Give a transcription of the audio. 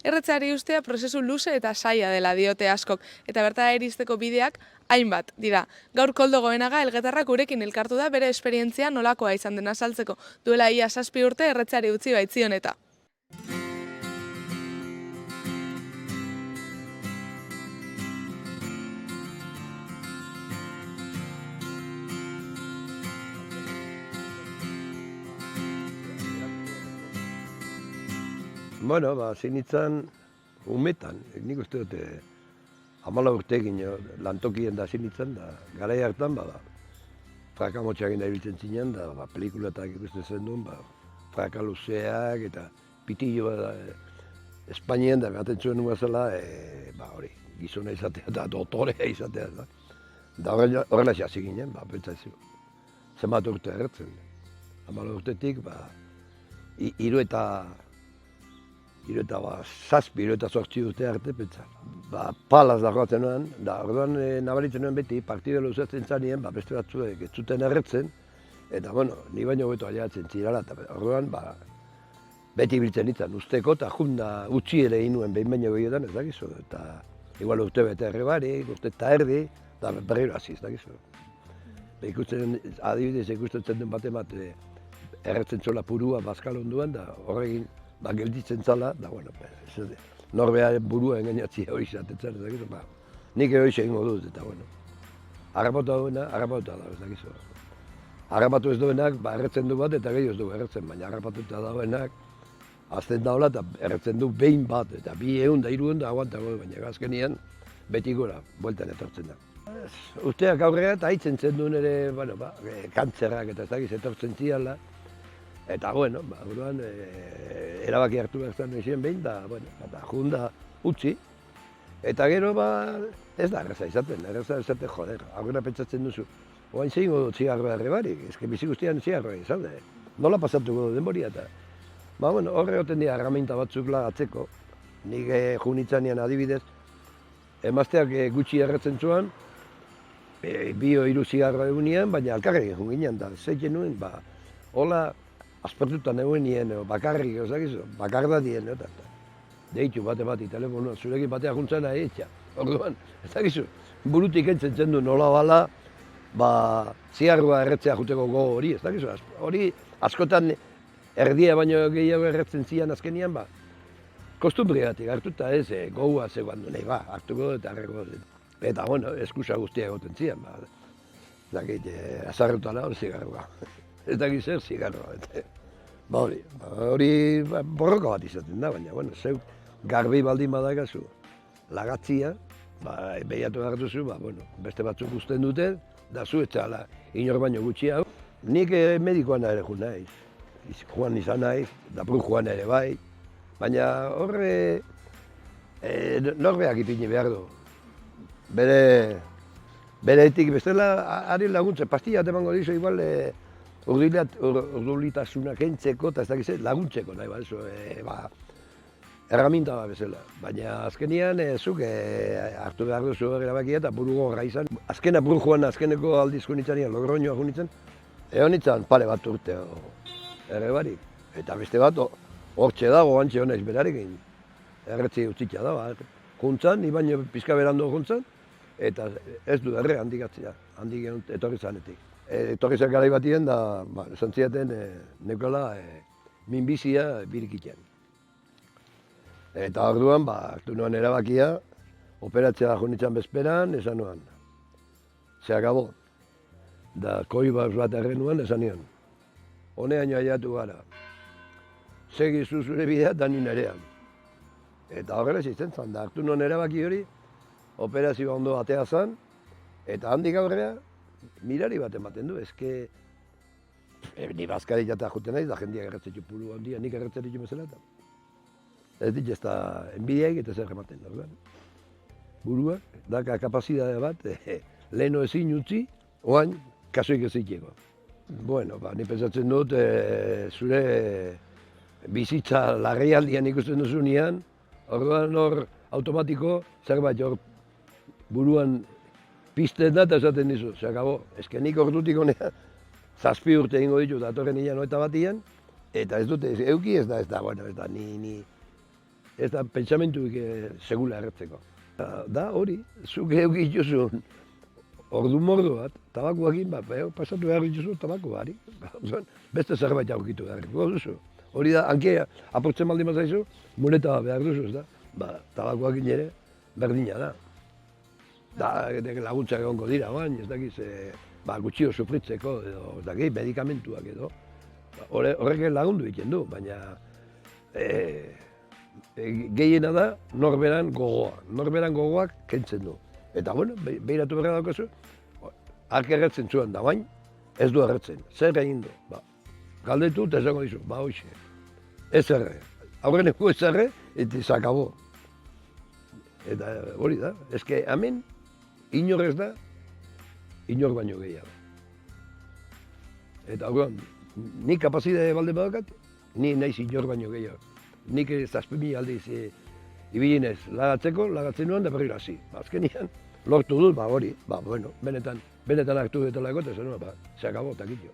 Erretzeari ustea prozesu luze eta saia dela diote askok, eta bertara iristeko bideak hainbat dira. Gaur Koldo Goenaga elgetarrak gurekin elkartu da bere esperientzia nolakoa izan dena azaltzeko. Duela ia 7 urte erretzeari utzi baitzion eta. Bueno, zinitzen umetan, nik uste dute 14 urte egin lantokien da zinitzen, da garai hartan, frakamotxak da ibiltzen zinen, da pelikuletak ikusten zen duen, fraka luzeak eta pitillo Espainian da gaten zuen nuen zela, hori, gizona izatea eta dotorea izatea. Da horrela xasi ginen, pentsaizu. Zenbat urte erretzen. 14 urtetik, hiru eta 7 urte arte, pentsa. Palaz dagoatzen nuen, da orduan nabaritzen nuen beti, partidela usatzen zanien, beste batzuek ez zuten erretzen, eta ni baino beto aliatzen zirala, eta orduan beti biltzen nintzen usteko, eta junda utzi ere inuen behin baino gehiotan, ez dakizu, eta igual urte bete erre barik, urte eta erdi, eta berriro hasi, ez dakizu. Adibidez ikusten zen duen bat erretzen zola purua bazkal onduan, da horregin gelditzen zala, da norbearen burua engainatzia hori izatetzen, ez dakizu, nik hori egingo dut, eta harrapatu duena, harrapatu da, ez dakizu. Harrapatu ez duenak, erretzen du bat eta gehiago ez du erretzen, baina harrapatuta dauenak, azten daula eta erretzen du behin bat, eta 200 da 300 aguantago, baina azkenean beti gora, bueltan etortzen da. Usteak aurrera eta haitzen zen duen ere, kantzerrak eta ez dakiz etortzen ziala, eta orduan erabaki hartu behar zen izien behin, da junda utzi, eta gero ez da erraza izaten, joder, aurrera pentsatzen duzu. Oain zein dut zigarroa erre barik, ezke bizi guztian zigarroa izaude. Nola pasatuko du denboria eta. Horre goten dira erraminta batzuk lagatzeko. Nik junitzanean adibidez, emazteak gutxi erretzen zuen, 2-3 zigarroa egunean, baina alkarrik egun ginen, da zeiken nuen, hola aspertuta neuen nien, bakarrik, bakardadien, eta deitu bate telefonoa, zurekin batea juntzana etxa. Orduan, ez dakizu, burutik entzen zen du nola bala, zigarroa erretzea juteko gogo hori, ez dakizu, hori askotan erdia baino gehiago erretzen zian azkenian, kostumbriatik hartuta ez, gogoa zegoan du nahi, hartuko eta harreko dut. Eta, eskusa guztia egoten zian, azarrutala hor zigarroa. Ez dakiz zer zigarroa. Hori borroka bat izaten da, baina, zeuk garbi baldin badakazu lagatzia, behiatu behar duzu, beste batzuk usten dute, da zu etxala inor baino gutxia. Nik medikoan ere joan naiz, joan izan naiz, da bru joan ere bai, baina horre norbeak ipini behar du. Bere etik bestela ari laguntzen, pastilla emango dizu igual urduritasuna kentzeko eta ez dakiz laguntzeko nahi erraminta bat bezala. Baina azkenean zuk hartu behar duzu erabakia eta buru gorra izan. Azkena buru joan, azkeneko aldizko nitzanean, Logroñoa jo nintzen, egon nintzen pare bat urte erre barik. Eta beste bat hortxe dago, antxe honez berarekin. Erretzi utzitza da, juntzan, ni baino pizka berando juntzan, eta ez du erre handikatzea, handik etorri zanetik. Etorri zen garai batien da, esan ziaten nekola minbizia birikitean. Eta orduan, hartu nuen erabakia, operatzea jo nintzen bezperan, esan nuen. Se acabó. Da koibaz bat erre nuen, esan nion. Honean jaiatu gara. Segizu zure bidea, da ni nerean. Eta horrela izten zen, da hartu nuen erabaki hori, operazioa ondo atea zen, eta handik aurrera, mirari bat ematen du, ezke ni bazkari jata juten naiz, da jendeak erretzetxu puru handia, nik erretzetxu bezala eta ez dit ez da enbideak eta zer ematen da. Burua, daka kapazidade bat, leheno ezin utzi, oain kasuik ez ziteko. Ni pentsatzen dut, zure bizitza larrialdian ikusten duzunean, orduan hor automatiko zerbait hor buruan pizten da eta esaten dizu, se acabó. Eske nik ordutik honea 7 urte egingo ditut datorren 91 batian, eta ez dute, euki ez da, ni ez da pentsamentuik segula erretzeko. Da hori, zuk euki dituzun ordu mordo bat, tabakoakin, pasatu behar dituzu tabakoari. Beste zerbait aurkitu beharriko duzu. Hori da, hanke apurtzen baldin bazaizu, muleta behar duzu, ez da? Tabakoakin ere berdina da. Laguntzak egongo dira, ez dakiz, gutxio sufritzeko, edo, ez dakiz, medikamentuak edo. Horrek lagundu egiten du, baina gehiena da norberan gogoa. Norberan gogoak kentzen du. Eta, bueno, behiratu berra daukazu, ark erretzen zuen da bain, ez du erretzen. Zer egin du? Galdetu eta esango dizu, hoxe. Ez erre. Aurreneko ez erre, eta izakabo. Eta hori da. Ez que hemen, inor ez da, inor baino gehiago. Eta hori, nik kapazidade balde badakat, ni naiz inor baino gehiago. Nik 7.000 aldiz ibilinez lagatzen nuen da berriro hasi. Azkenian, lortu dut, hori, bueno, benetan hartu dut lagot, ez nuen, se akabo, takillo.